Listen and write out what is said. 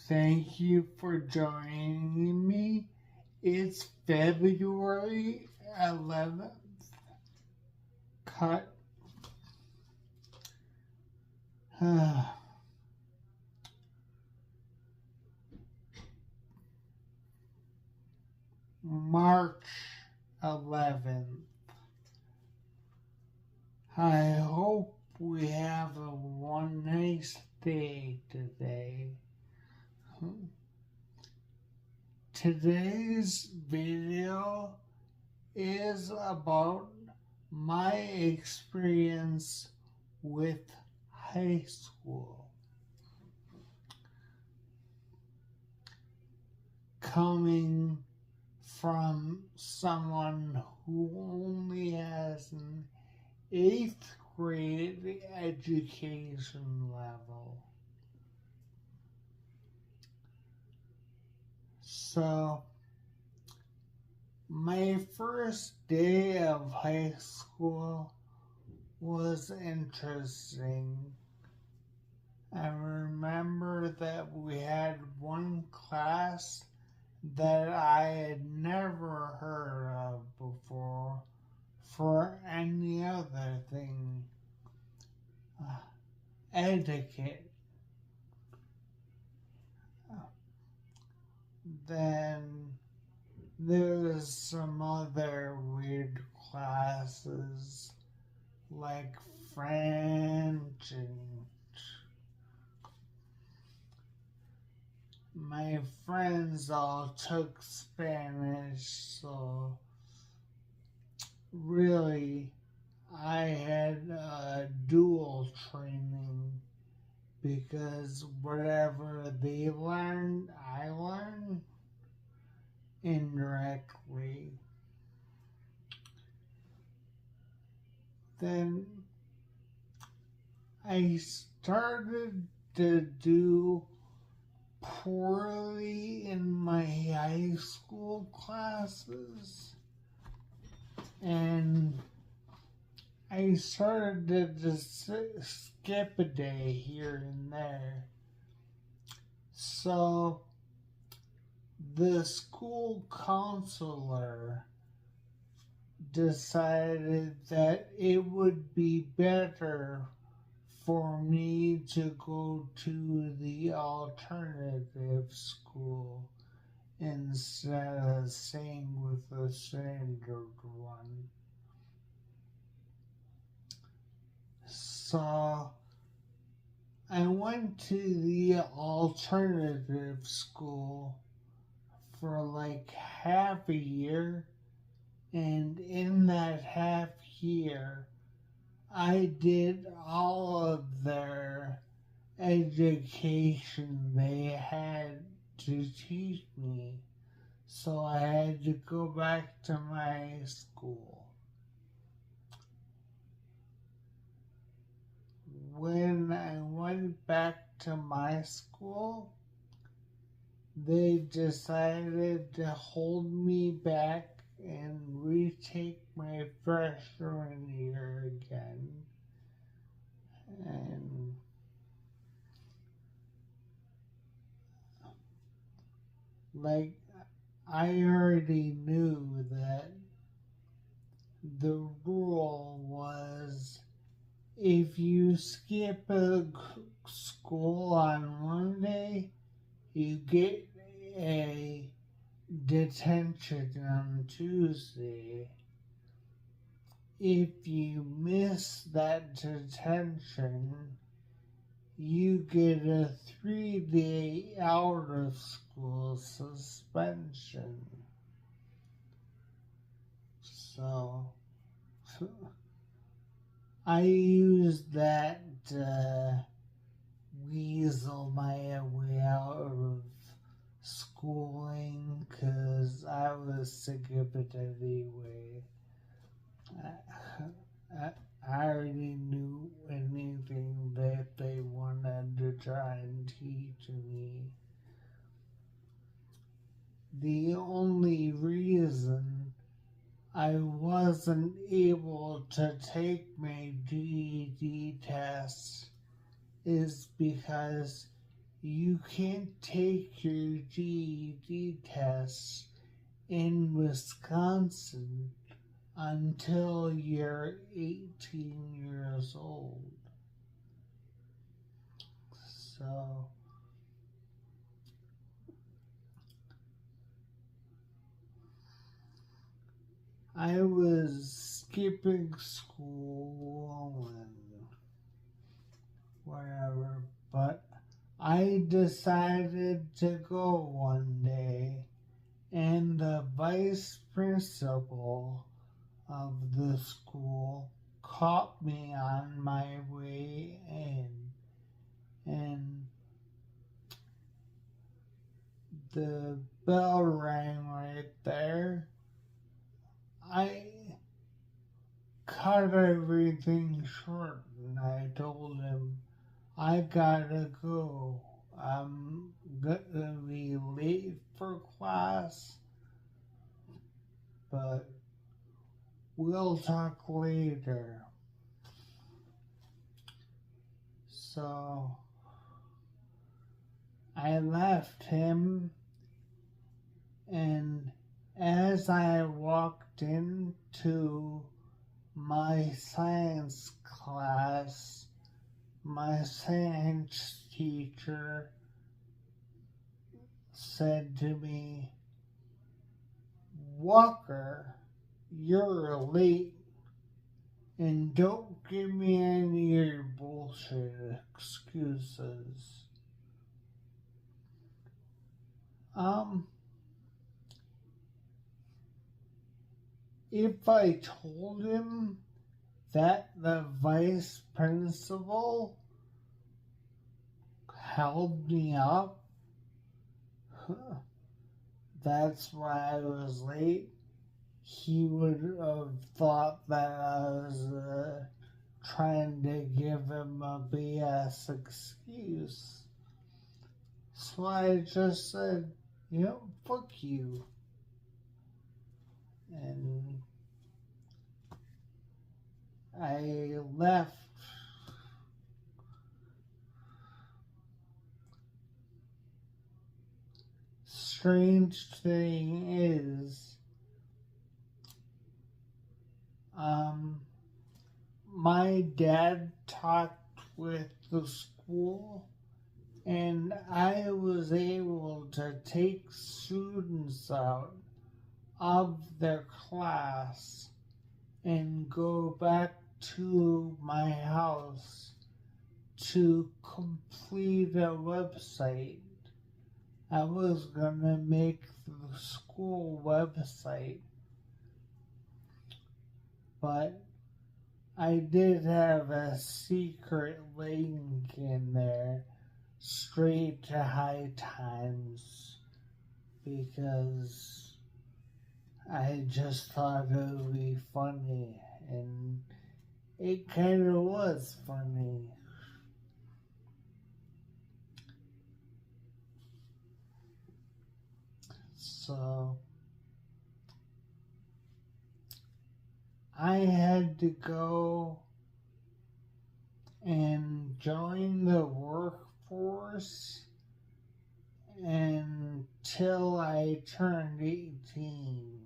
Thank you for joining me. It's February 11th. Cut. March 11th. I hope we have one nice day today. Today's video is about my experience with high school. Coming from someone who only has an 8th grade education level. So, my first day of high school was interesting. I remember that we had one class that I had never heard of before for any other thing. Etiquette. Then there's some other weird classes like French, and my friends all took Spanish, so really I had dual training because whatever they learned, I learned indirectly. Then I started to do poorly in my high school classes, and I started to just skip a day here and there. So the school counselor decided that it would be better for me to go to the alternative school instead of staying with the standard one. So I went to the alternative school for like half a year, and in that half year I did all of their education they had to teach me, so I had to go back to my school. When I went back to my school, they decided to hold me back and retake my freshman year again. And like, I already knew that the rule was if you skip a school on Monday, you get a detention on Tuesday. If you miss that detention, you get a 3-day out of school suspension. So I used that to weasel my way out of schooling because I was sick of it anyway. I already knew anything that they wanted to try and teach me. The only reason I wasn't able to take my GED test is because you can't take your GED test in Wisconsin until you're 18 years old. So I was skipping school and whatever, but I decided to go one day, and the vice principal of the school caught me on my way in, and the bell rang right there. I cut everything short and I told him, I gotta go. I'm gonna be late for class, but we'll talk later. So I left him, and as I walked into my science class, my science teacher said to me, Walker, you're late, and don't give me any of your bullshit excuses. If I told him that the vice principal held me up, that's why I was late, he would have thought that I was trying to give him a BS excuse. So I just said, fuck you. And I left. Strange thing is, my dad talked with the school, and I was able to take students out of their class and go back to my house to complete a website. I was gonna make the school website, but I did have a secret link in there straight to High Times because I just thought it would be funny, and it kind of was funny. So I had to go and join the workforce until I turned 18.